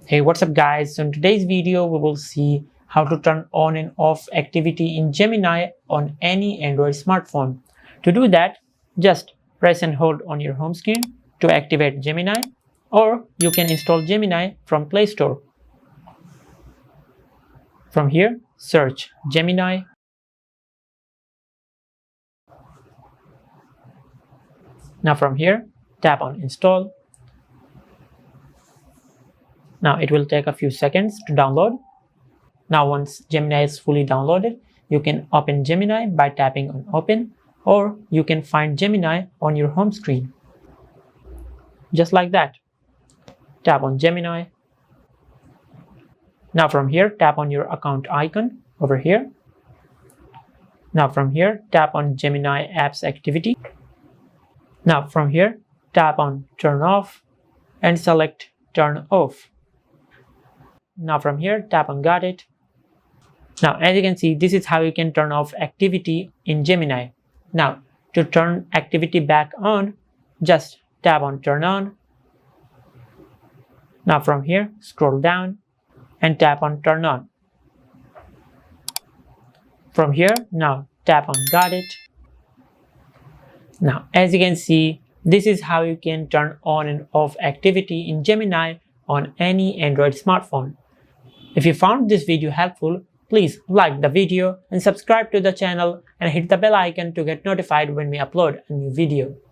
Hey, what's up guys? So in today's video we will see how to turn on and off activity in Gemini on any Android smartphone. To do that, just press and hold on your home screen to activate Gemini, or you can install Gemini from Play Store. From here, search Gemini. Now from here, tap on install. Now it will take a few seconds to download. Now once Gemini is fully downloaded, you can open Gemini by tapping on open, or you can find Gemini on your home screen. Just like that. Tap on Gemini. Now from here, tap on your account icon over here. Now from here, tap on Gemini apps activity. Now from here, tap on turn off and select turn off. Now from here, tap on got it. Now as you can see, this is how you can turn off activity in Gemini. Now to turn activity back on, just tap on turn on. Now from here, scroll down and tap on turn on. From here, now tap on got it. Now as you can see, this is how you can turn on and off activity in Gemini on any Android smartphone. If you found this video helpful, please like the video and subscribe to the channel and hit the bell icon to get notified when we upload a new video.